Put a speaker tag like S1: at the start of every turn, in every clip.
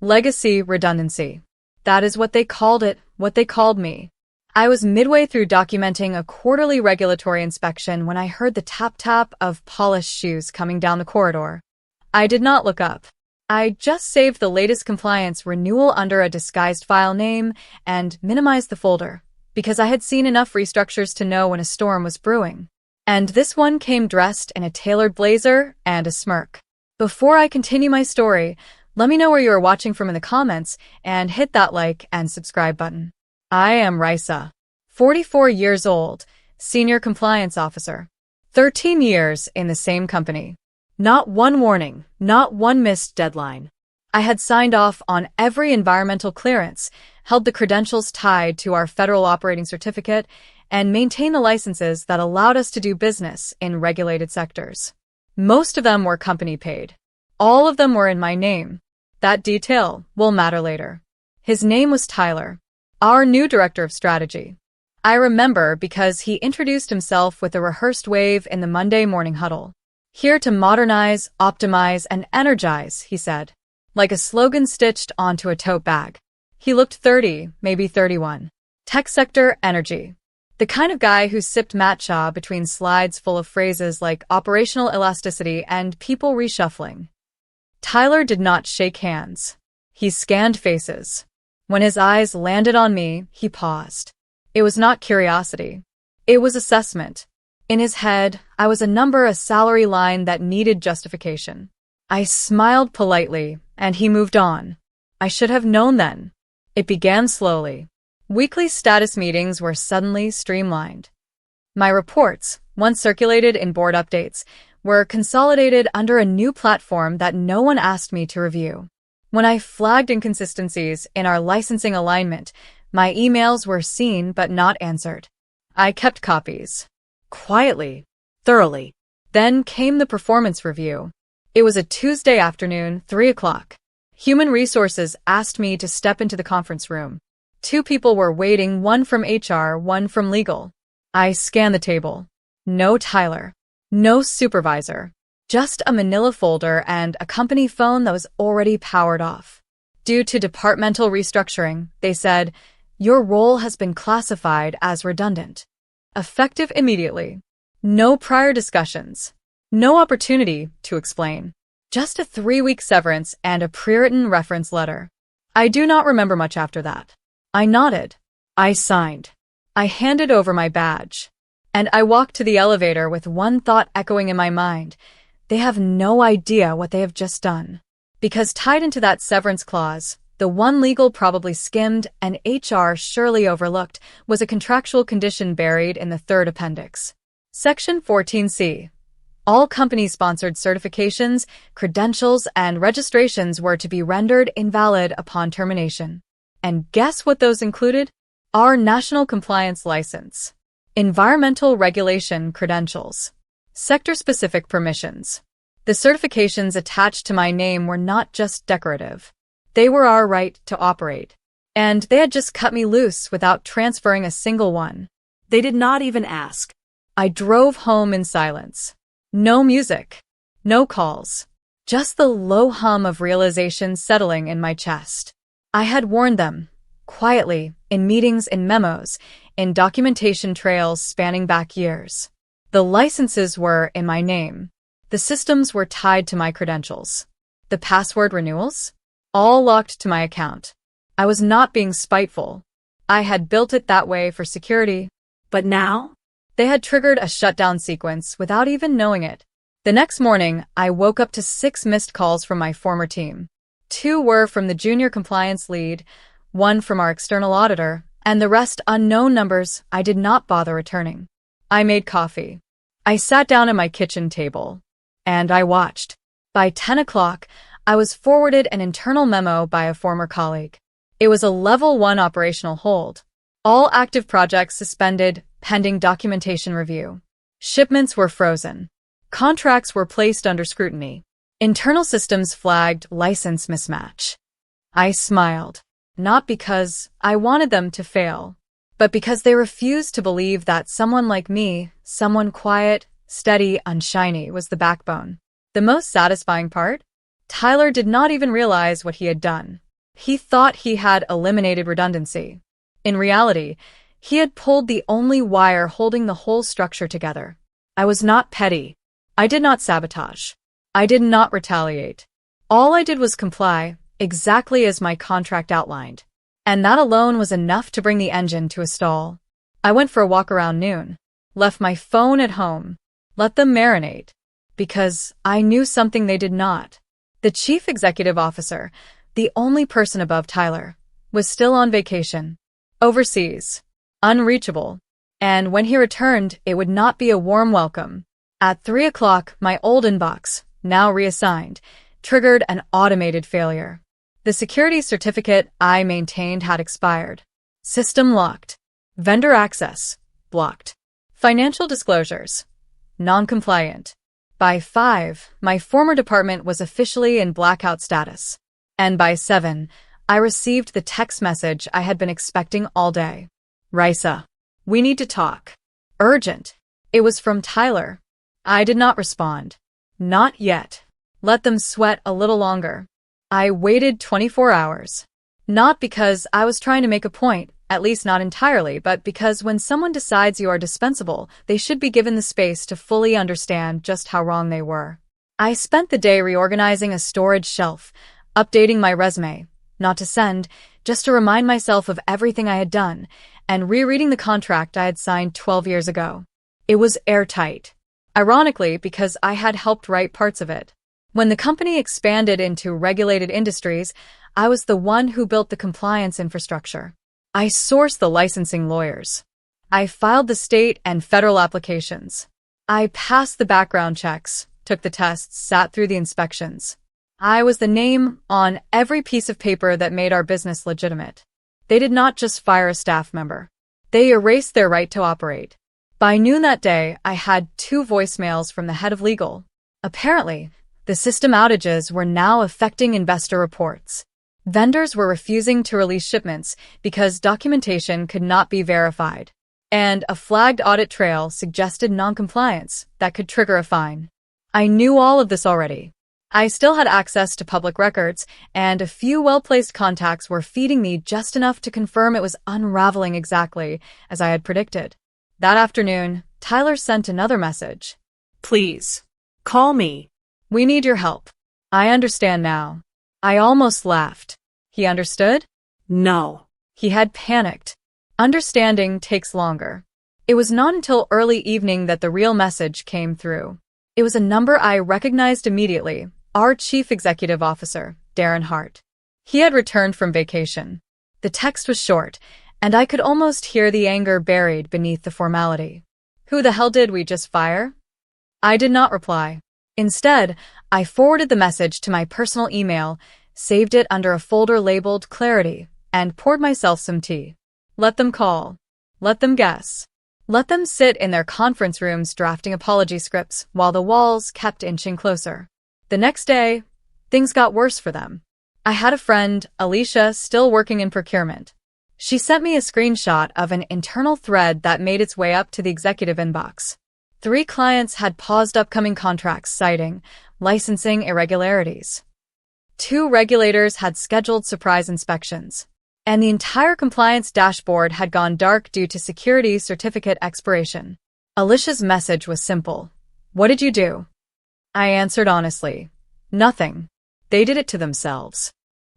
S1: Legacy redundancy. That is what they called it, what they called me. I was midway through documenting a quarterly regulatory inspection when I heard the tap-tap of polished shoes coming down the corridor. I did not look up. I just saved the latest compliance renewal under a disguised file name and minimized the folder, because I had seen enough restructures to know when a storm was brewing. And this one came dressed in a tailored blazer and a smirk. Before I continue my story, let me know where you are watching from in the comments and hit that like and subscribe button. I am Raisa, 44 years old, Senior Compliance Officer. 13 years in the same company. Not one warning, not one missed deadline. I had signed off on every environmental clearance, held the credentials tied to our federal operating certificate, and maintained the licenses that allowed us to do business in regulated sectors. Most of them were company paid. All of them were in my name. That detail will matter later. His name was Tyler, our new director of strategy. I remember because he introduced himself with a rehearsed wave in the Monday morning huddle. Here to modernize, optimize, and energize, he said, like a slogan stitched onto a tote bag. He looked 30, maybe 31. Tech sector energy. The kind of guy who sipped matcha between slides full of phrases like operational elasticity and people reshuffling. Tyler did not shake hands. He scanned faces. When his eyes landed on me, he paused. It was not curiosity. It was assessment. In his head, I was a number, a salary line that needed justification. I smiled politely, and he moved on. I should have known then. It began slowly. Weekly status meetings were suddenly streamlined. My reports, once circulated in board updates, were consolidated under a new platform that no one asked me to review. When I flagged inconsistencies in our licensing alignment, my emails were seen but not answered. I kept copies. Quietly, thoroughly. Then came the performance review. It was a Tuesday afternoon, 3 o'clock. Human Resources asked me to step into the conference room. 2 people were waiting, one from HR, one from legal. I scanned the table. No Tyler. No supervisor. Just a manila folder and a company phone that was already powered off. Due to departmental restructuring, they said, your role has been classified as redundant. Effective immediately. No prior discussions. No opportunity to explain. Just a 3-week severance and a pre-written reference letter. I do not remember much after that. I nodded. I signed. I handed over my badge. And I walked to the elevator with one thought echoing in my mind. They have no idea what they have just done. Because tied into that severance clause, the one legal probably skimmed and HR surely overlooked was a contractual condition buried in the 3rd appendix. Section 14C. All company-sponsored certifications, credentials, and registrations were to be rendered invalid upon termination. And guess what those included? Our National Compliance License. Environmental Regulation Credentials. Sector-specific permissions. The certifications attached to my name were not just decorative. They were our right to operate. And they had just cut me loose without transferring a single one. They did not even ask. I drove home in silence. No music. No calls. Just the low hum of realization settling in my chest. I had warned them. Quietly, in meetings, in memos, in documentation trails spanning back years. The licenses were in my name. The systems were tied to my credentials. The password renewals? All locked to my account. I was not being spiteful. I had built it that way for security. But now? They had triggered a shutdown sequence without even knowing it. The next morning, I woke up to 6 missed calls from my former team. 2 were from the junior compliance lead, 1 from our external auditor, and the rest unknown numbers I did not bother returning. I made coffee. I sat down at my kitchen table. And I watched. By 10 o'clock, I was forwarded an internal memo by a former colleague. It was a level 1 operational hold. All active projects suspended, pending documentation review. Shipments were frozen. Contracts were placed under scrutiny. Internal systems flagged license mismatch. I smiled. Not because I wanted them to fail, but because they refused to believe that someone like me, someone quiet, steady, unshiny, was the backbone. The most satisfying part? Tyler did not even realize what he had done. He thought he had eliminated redundancy. In reality, he had pulled the only wire holding the whole structure together. I was not petty. I did not sabotage. I did not retaliate. All I did was comply, exactly as my contract outlined. And that alone was enough to bring the engine to a stall. I went for a walk around noon, left my phone at home, let them marinate, because I knew something they did not. The chief executive officer, the only person above Tyler, was still on vacation, overseas, unreachable, and when he returned, it would not be a warm welcome. At 3 o'clock, my old inbox, now reassigned, triggered an automated failure. The security certificate I maintained had expired. System locked. Vendor access blocked. Financial disclosures non-compliant. By 5, my former department was officially in blackout status. And by 7, I received the text message I had been expecting all day. Risa, we need to talk. Urgent. It was from Tyler. I did not respond. Not yet. Let them sweat a little longer. I waited 24 hours. Not because I was trying to make a point, at least not entirely, but because when someone decides you are dispensable, they should be given the space to fully understand just how wrong they were. I spent the day reorganizing a storage shelf, updating my resume, not to send, just to remind myself of everything I had done, and rereading the contract I had signed 12 years ago. It was airtight. Ironically, because I had helped write parts of it. When the company expanded into regulated industries, I was the one who built the compliance infrastructure. I sourced the licensing lawyers. I filed the state and federal applications. I passed the background checks, took the tests, sat through the inspections. I was the name on every piece of paper that made our business legitimate. They did not just fire a staff member. They erased their right to operate. By noon that day, I had 2 voicemails from the head of legal. Apparently, the system outages were now affecting investor reports. Vendors were refusing to release shipments because documentation could not be verified. And a flagged audit trail suggested noncompliance that could trigger a fine. I knew all of this already. I still had access to public records, and a few well-placed contacts were feeding me just enough to confirm it was unraveling exactly as I had predicted. That afternoon, Tyler sent another message.
S2: Please, call me.
S1: We need your help. I understand now. I almost laughed. He understood?
S2: No.
S1: He had panicked. Understanding takes longer. It was not until early evening that the real message came through. It was a number I recognized immediately, our chief executive officer, Darren Hart. He had returned from vacation. The text was short, and I could almost hear the anger buried beneath the formality. Who the hell did we just fire? I did not reply. Instead, I forwarded the message to my personal email, saved it under a folder labeled Clarity, and poured myself some tea. Let them call. Let them guess. Let them sit in their conference rooms drafting apology scripts while the walls kept inching closer. The next day, things got worse for them. I had a friend, Alicia, still working in procurement. She sent me a screenshot of an internal thread that made its way up to the executive inbox. 3 clients had paused upcoming contracts citing licensing irregularities. 2 regulators had scheduled surprise inspections. And the entire compliance dashboard had gone dark due to security certificate expiration. Alicia's message was simple. What did you do? I answered honestly. Nothing. They did it to themselves.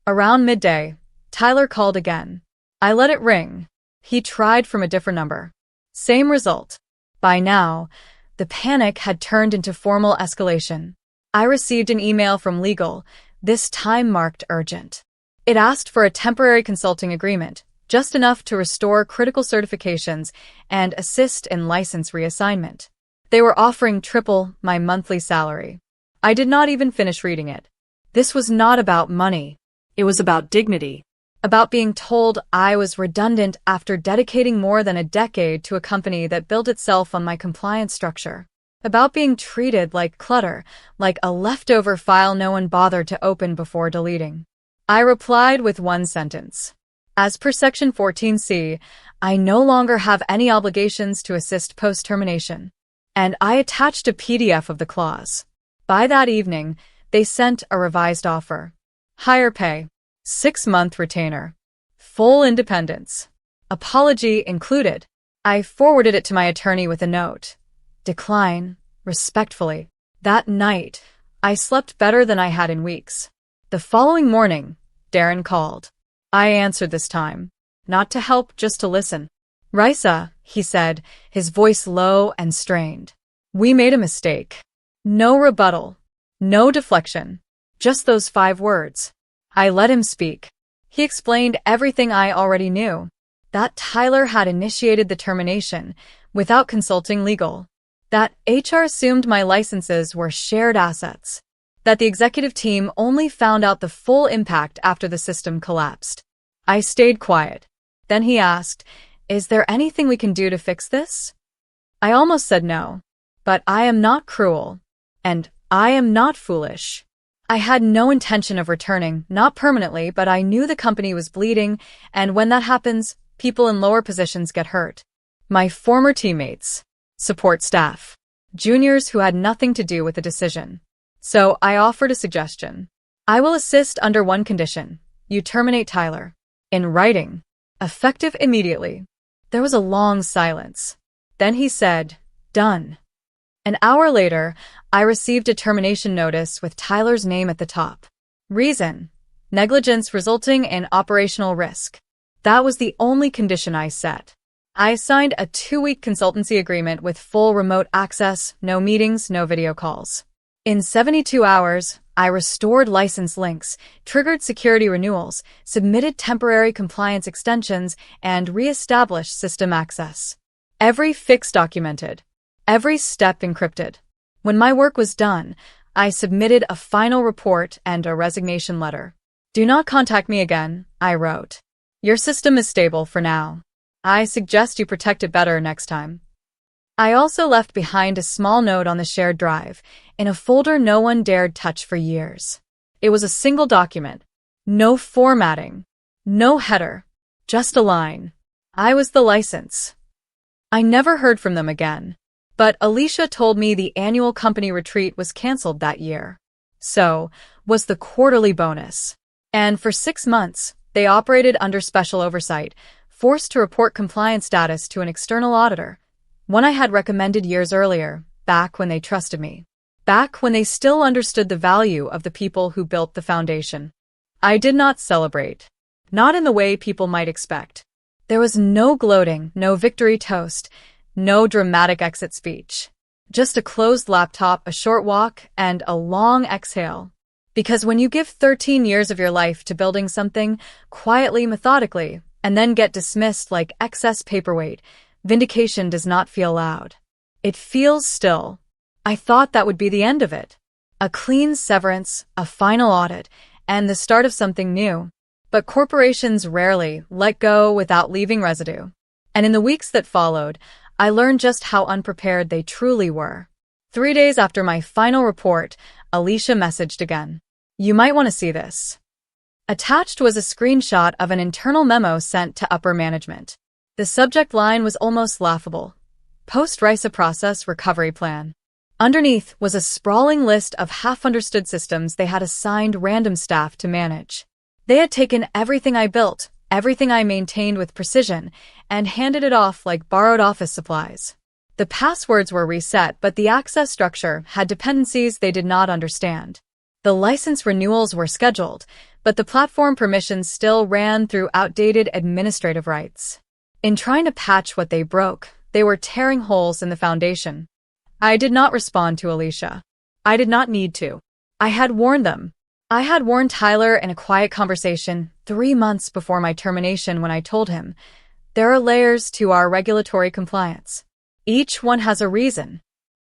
S1: Around midday, Tyler called again. I let it ring. He tried from a different number. Same result. By now, the panic had turned into formal escalation. I received an email from legal, this time marked urgent. It asked for a temporary consulting agreement, just enough to restore critical certifications and assist in license reassignment. They were offering triple my monthly salary. I did not even finish reading it. This was not about money.
S2: It was about dignity.
S1: About being told I was redundant after dedicating more than a decade to a company that built itself on my compliance structure. About being treated like clutter, like a leftover file no one bothered to open before deleting. I replied with one sentence. As per Section 14C, I no longer have any obligations to assist post-termination. And I attached a PDF of the clause. By that evening, they sent a revised offer. Higher pay, 6-month retainer. Full independence. Apology included. I forwarded it to my attorney with a note. Decline, respectfully. That night, I slept better than I had in weeks. The following morning, Darren called. I answered this time. Not to help, just to listen. Raisa, he said, his voice low and strained. We made a mistake. No rebuttal. No deflection. Just those 5 words. I let him speak. He explained everything I already knew. That Tyler had initiated the termination without consulting legal. That HR assumed my licenses were shared assets. That the executive team only found out the full impact after the system collapsed. I stayed quiet. Then he asked, "Is there anything we can do to fix this?" I almost said no. But I am not cruel. And I am not foolish. I had no intention of returning, not permanently, but I knew the company was bleeding, and when that happens, people in lower positions get hurt. My former teammates, support staff, juniors who had nothing to do with the decision. So I offered a suggestion. I will assist under one condition. You terminate Tyler. In writing. Effective immediately. There was a long silence. Then he said, "Done." An hour later, I received a termination notice with Tyler's name at the top. Reason: negligence resulting in operational risk. That was the only condition I set. I signed a 2-week consultancy agreement with full remote access, no meetings, no video calls. In 72 hours, I restored license links, triggered security renewals, submitted temporary compliance extensions, and re-established system access. Every fix documented. Every step encrypted. When my work was done, I submitted a final report and a resignation letter. Do not contact me again, I wrote. Your system is stable for now. I suggest you protect it better next time. I also left behind a small note on the shared drive, in a folder no one dared touch for years. It was a single document. No formatting. No header. Just a line. I was the license. I never heard from them again. But Alicia told me the annual company retreat was canceled that year. So, was the quarterly bonus. And for 6 months, they operated under special oversight, forced to report compliance status to an external auditor, one I had recommended years earlier, back when they trusted me. Back when they still understood the value of the people who built the foundation. I did not celebrate. Not in the way people might expect. There was no gloating, no victory toast, no dramatic exit speech. Just a closed laptop, a short walk, and a long exhale. Because when you give 13 years of your life to building something, quietly, methodically, and then get dismissed like excess paperweight, vindication does not feel loud. It feels still. I thought that would be the end of it. A clean severance, a final audit, and the start of something new. But corporations rarely let go without leaving residue. And in the weeks that followed, I learned just how unprepared they truly were. 3 days after my final report, Alicia messaged again. You might want to see this. Attached was a screenshot of an internal memo sent to upper management. The subject line was almost laughable. Post-RISA process recovery plan. Underneath was a sprawling list of half-understood systems they had assigned random staff to manage. They had taken everything I built, everything I maintained with precision, and handed it off like borrowed office supplies. The passwords were reset, but the access structure had dependencies they did not understand. The license renewals were scheduled, but the platform permissions still ran through outdated administrative rights. In trying to patch what they broke, they were tearing holes in the foundation. I did not respond to Alicia. I did not need to. I had warned them. I had warned Tyler in a quiet conversation 3 months before my termination when I told him, there are layers to our regulatory compliance. Each one has a reason.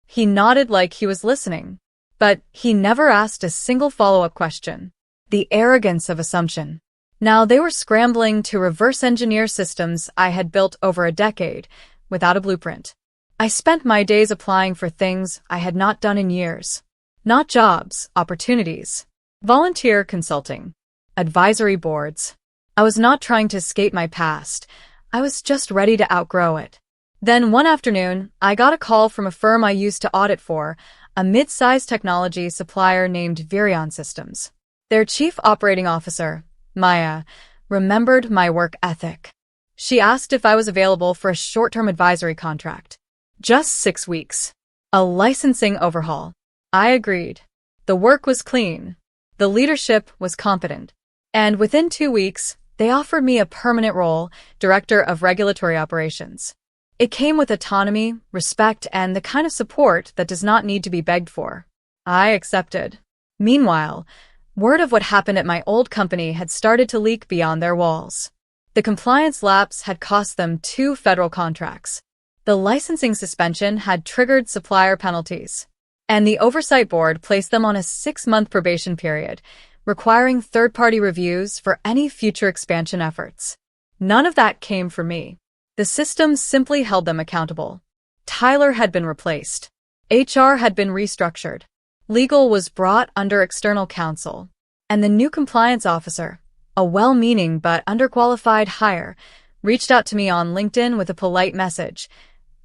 S1: He nodded like he was listening, but he never asked a single follow-up question. The arrogance of assumption. Now they were scrambling to reverse engineer systems I had built over a decade without a blueprint. I spent my days applying for things I had not done in years. Not jobs, opportunities. Volunteer consulting. Advisory boards. I was not trying to escape my past. I was just ready to outgrow it. Then one afternoon, I got a call from a firm I used to audit for, a mid-sized technology supplier named Virion Systems. Their chief operating officer, Maya, remembered my work ethic. She asked if I was available for a short-term advisory contract. Just 6 weeks. A licensing overhaul. I agreed. The work was clean. The leadership was competent. And within 2 weeks, they offered me a permanent role, Director of Regulatory Operations. It came with autonomy, respect, and the kind of support that does not need to be begged for. I accepted. Meanwhile, word of what happened at my old company had started to leak beyond their walls. The compliance lapse had cost them 2 federal contracts. The licensing suspension had triggered supplier penalties. And the oversight board placed them on a 6-month probation period, requiring third-party reviews for any future expansion efforts. None of that came from me. The system simply held them accountable. Tyler had been replaced. HR had been restructured. Legal was brought under external counsel. And the new compliance officer, a well-meaning but underqualified hire, reached out to me on LinkedIn with a polite message.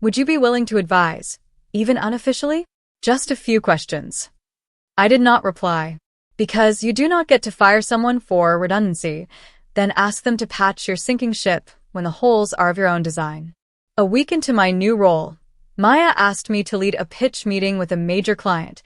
S1: Would you be willing to advise, even unofficially? Just a few questions. I did not reply. Because you do not get to fire someone for redundancy, then ask them to patch your sinking ship when the holes are of your own design. A week into my new role, Maya asked me to lead a pitch meeting with a major client,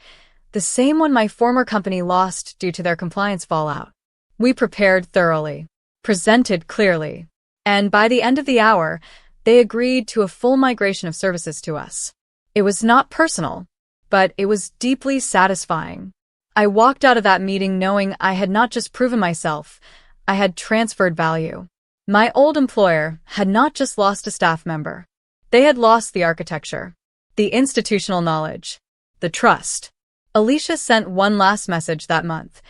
S1: the same one my former company lost due to their compliance fallout. We prepared thoroughly, presented clearly, and by the end of the hour, they agreed to a full migration of services to us. It was not personal, but it was deeply satisfying. I walked out of that meeting knowing I had not just proven myself, I had transferred value. My old employer had not just lost a staff member. They had lost the architecture, the institutional knowledge, the trust. Alicia sent one last message that month.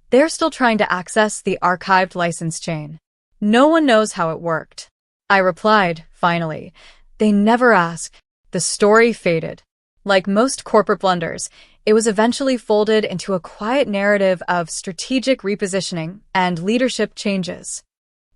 S1: They're still trying to access the archived license chain. No one knows how it worked. I replied, finally. They never ask. The story faded. Like most corporate blunders, it was eventually folded into a quiet narrative of strategic repositioning and leadership changes.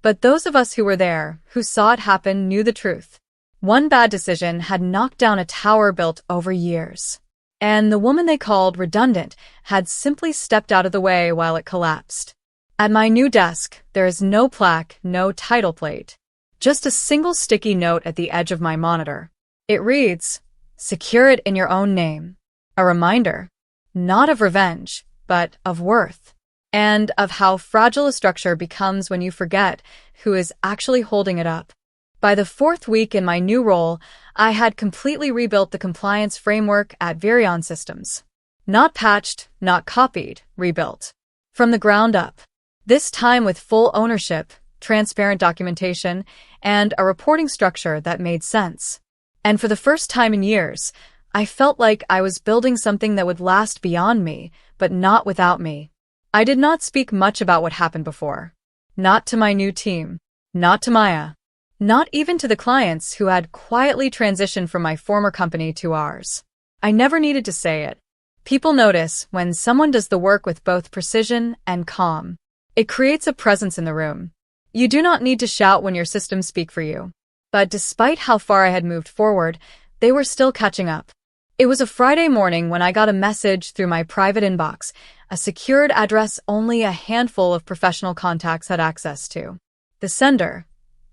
S1: But those of us who were there, who saw it happen, knew the truth. One bad decision had knocked down a tower built over years. And the woman they called redundant had simply stepped out of the way while it collapsed. At my new desk, there is no plaque, no title plate. Just a single sticky note at the edge of my monitor. It reads, "Secure it in your own name." A reminder, not of revenge, but of worth, and of how fragile a structure becomes when you forget who is actually holding it up. By the 4th week in my new role, I had completely rebuilt the compliance framework at Virion Systems. Not patched, not copied, rebuilt. From the ground up. This time with full ownership, transparent documentation, and a reporting structure that made sense. And for the first time in years, I felt like I was building something that would last beyond me, but not without me. I did not speak much about what happened before. Not to my new team. Not to Maya. Not even to the clients who had quietly transitioned from my former company to ours. I never needed to say it. People notice when someone does the work with both precision and calm. It creates a presence in the room. You do not need to shout when your systems speak for you. But despite how far I had moved forward, they were still catching up. It was a Friday morning when I got a message through my private inbox, a secured address only a handful of professional contacts had access to. The sender,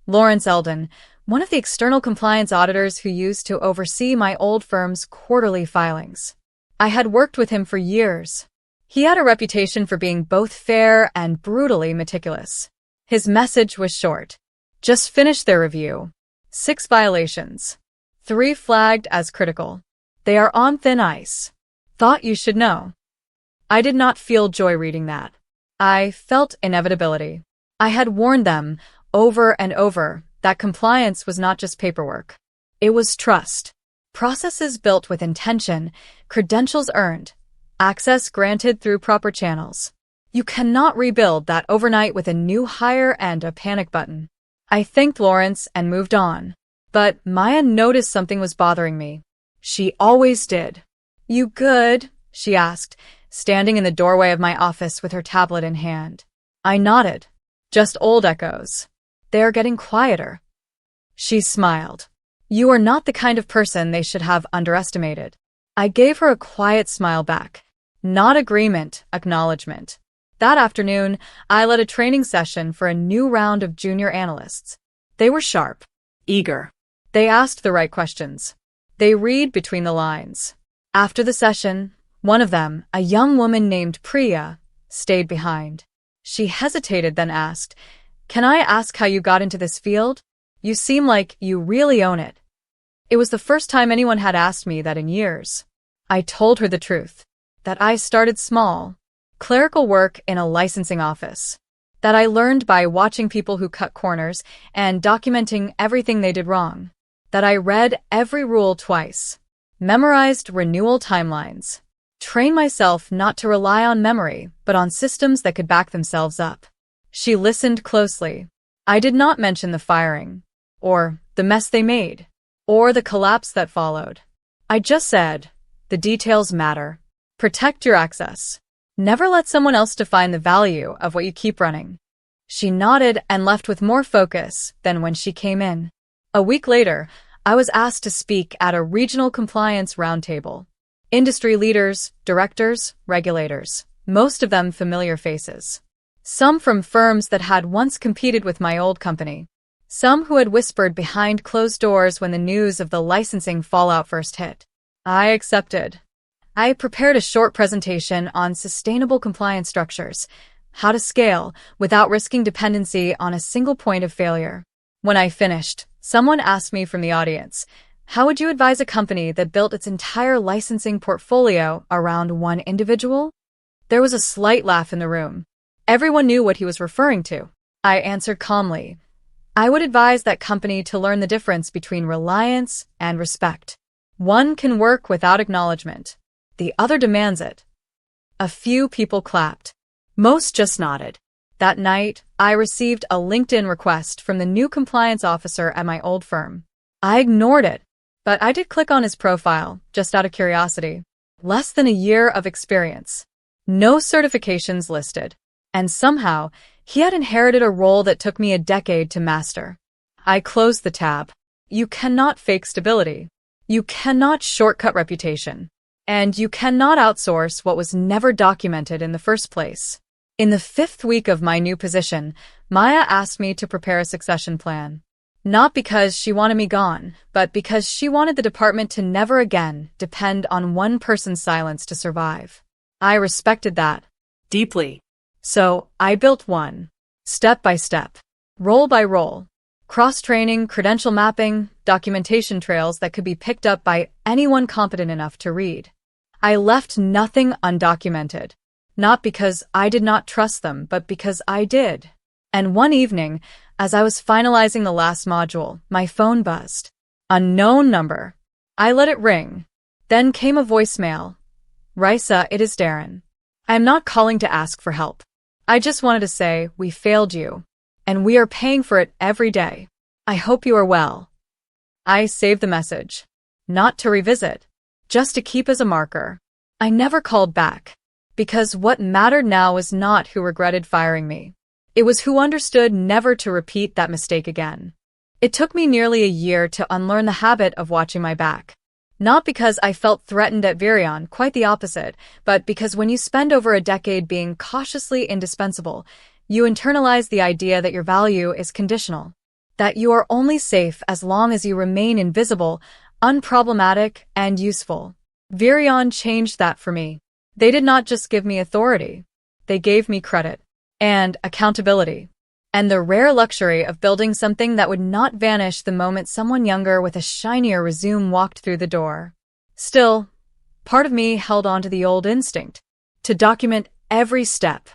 S1: Lawrence Eldon, one of the external compliance auditors who used to oversee my old firm's quarterly filings. I had worked with him for years. He had a reputation for being both fair and brutally meticulous. His message was short. Just finished their review. 6 violations. 3 flagged as critical. They are on thin ice. Thought you should know. I did not feel joy reading that. I felt inevitability. I had warned them, over and over, that compliance was not just paperwork. It was trust. Processes built with intention, credentials earned, access granted through proper channels. You cannot rebuild that overnight with a new hire and a panic button. I thanked Lawrence and moved on. But Maya noticed something was bothering me. She always did. "You good?" she asked, standing in the doorway of my office with her tablet in hand. I nodded. "Just old echoes. They are getting quieter." She smiled. "You are not the kind of person they should have underestimated." I gave her a quiet smile back. Not agreement, acknowledgement. That afternoon, I led a training session for a new round of junior analysts. They were sharp.
S2: Eager.
S1: They asked the right questions. They read between the lines. After the session, one of them, a young woman named Priya, stayed behind. She hesitated, then asked, "Can I ask how you got into this field? You seem like you really own it." It was the first time anyone had asked me that in years. I told her the truth, that I started small, clerical work in a licensing office, that I learned by watching people who cut corners and documenting everything they did wrong, that I read every rule twice, memorized renewal timelines, trained myself not to rely on memory but on systems that could back themselves up. She listened closely. I did not mention the firing, or the mess they made, or the collapse that followed. I just said, the details matter. Protect your access. Never let someone else define the value of what you keep running. She nodded and left with more focus than when she came in. A week later, I was asked to speak at a regional compliance roundtable. Industry leaders, directors, regulators, most of them familiar faces. Some from firms that had once competed with my old company. Some who had whispered behind closed doors when the news of the licensing fallout first hit. I accepted. I prepared a short presentation on sustainable compliance structures, how to scale without risking dependency on a single point of failure. When I finished, someone asked me from the audience, "How would you advise a company that built its entire licensing portfolio around one individual?" There was a slight laugh in the room. Everyone knew what he was referring to. I answered calmly, "I would advise that company to learn the difference between reliance and respect. One can work without acknowledgement. The other demands it." A few people clapped. Most just nodded. That night, I received a LinkedIn request from the new compliance officer at my old firm. I ignored it, but I did click on his profile, just out of curiosity. Less than a year of experience. No certifications listed. And somehow, he had inherited a role that took me a decade to master. I closed the tab. You cannot fake stability. You cannot shortcut reputation. And you cannot outsource what was never documented in the first place. In the 5th week of my new position, Maya asked me to prepare a succession plan. Not because she wanted me gone, but because she wanted the department to never again depend on one person's silence to survive. I respected that.
S2: Deeply.
S1: So, I built one. Step by step. Role by role. Cross-training, credential mapping, documentation trails that could be picked up by anyone competent enough to read. I left nothing undocumented. Not because I did not trust them, but because I did. And one evening, as I was finalizing the last module, my phone buzzed. Unknown number. I let it ring. Then came a voicemail. "Raisa, it is Darren. I am not calling to ask for help. I just wanted to say we failed you, and we are paying for it every day. I hope you are well." I saved the message. Not to revisit, just to keep as a marker. I never called back, because what mattered now was not who regretted firing me. It was who understood never to repeat that mistake again. It took me nearly a year to unlearn the habit of watching my back. Not because I felt threatened at Virion, quite the opposite, but because when you spend over a decade being cautiously indispensable, you internalize the idea that your value is conditional, that you are only safe as long as you remain invisible, unproblematic, and useful. Virion changed that for me. They did not just give me authority. They gave me credit and accountability, and the rare luxury of building something that would not vanish the moment someone younger with a shinier resume walked through the door. Still, part of me held on to the old instinct, to document every step,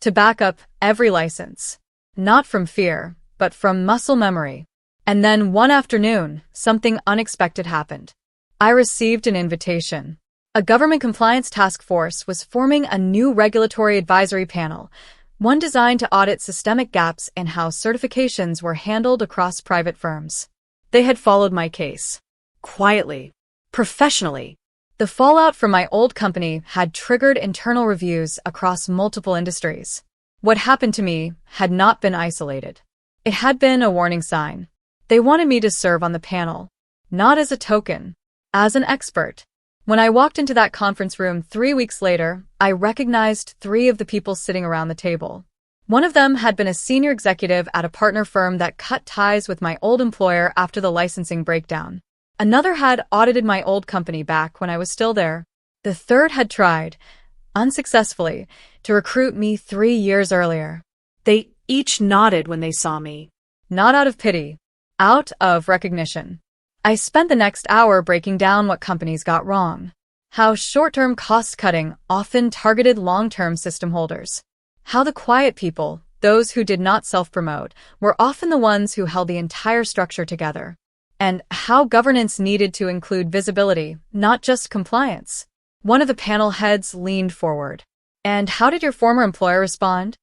S1: to back up every license, not from fear, but from muscle memory. And then one afternoon, something unexpected happened. I received an invitation. A government compliance task force was forming a new regulatory advisory panel, one designed to audit systemic gaps in how certifications were handled across private firms. They had followed my case.
S2: Quietly. Professionally.
S1: The fallout from my old company had triggered internal reviews across multiple industries. What happened to me had not been isolated. It had been a warning sign. They wanted me to serve on the panel, not as a token, as an expert. When I walked into that conference room 3 weeks later, I recognized three of the people sitting around the table. One of them had been a senior executive at a partner firm that cut ties with my old employer after the licensing breakdown. Another had audited my old company back when I was still there. The third had tried, unsuccessfully, to recruit me 3 years earlier.
S2: They each nodded when they saw me.
S1: Not out of pity, out of recognition. I spent the next hour breaking down what companies got wrong. How short-term cost-cutting often targeted long-term system holders. How the quiet people, those who did not self-promote, were often the ones who held the entire structure together. And how governance needed to include visibility, not just compliance. One of the panel heads leaned forward. "And how did your former employer respond?"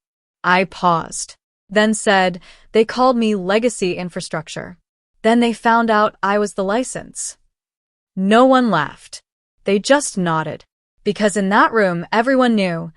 S1: I paused. Then said, "They called me legacy infrastructure. Then they found out I was the license." No one laughed. They just nodded. Because in that room, everyone knew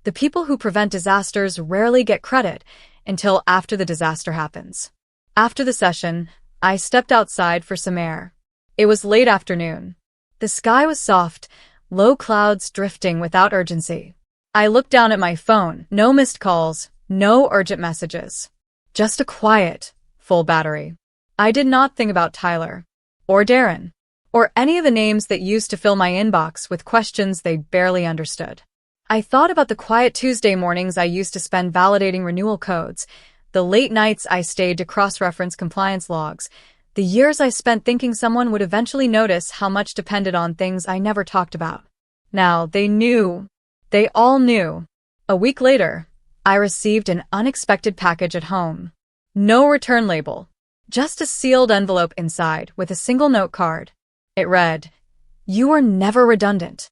S1: the people who prevent disasters rarely get credit until after the disaster happens. After the session, I stepped outside for some air. It was late afternoon. The sky was soft, low clouds drifting without urgency. I looked down at my phone. No missed calls, no urgent messages. Just a quiet, full battery. I did not think about Tyler, or Darren, or any of the names that used to fill my inbox with questions they barely understood. I thought about the quiet Tuesday mornings I used to spend validating renewal codes, the late nights I stayed to cross-reference compliance logs, the years I spent thinking someone would eventually notice how much depended on things I never talked about. Now, they knew. They all knew. A week later, I received an unexpected package at home. No return label. Just a sealed envelope inside with a single note card. It read, "You are never redundant."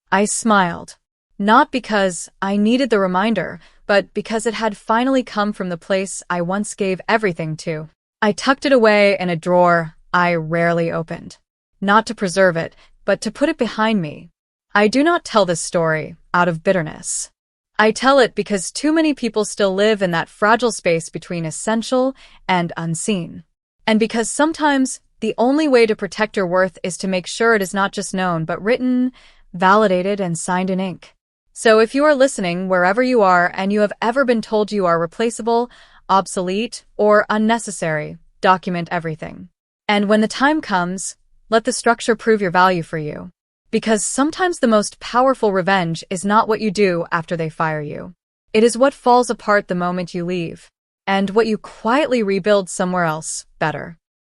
S1: I smiled. Not because I needed the reminder, but because it had finally come from the place I once gave everything to. I tucked it away in a drawer I rarely opened. Not to preserve it, but to put it behind me. I do not tell this story out of bitterness. I tell it because too many people still live in that fragile space between essential and unseen. And because sometimes the only way to protect your worth is to make sure it is not just known but written, validated, and signed in ink. So if you are listening wherever you are and you have ever been told you are replaceable, obsolete, or unnecessary, document everything. And when the time comes, let the structure prove your value for you. Because sometimes the most powerful revenge is not what you do after they fire you. It is what falls apart the moment you leave, and what you quietly rebuild somewhere else, better.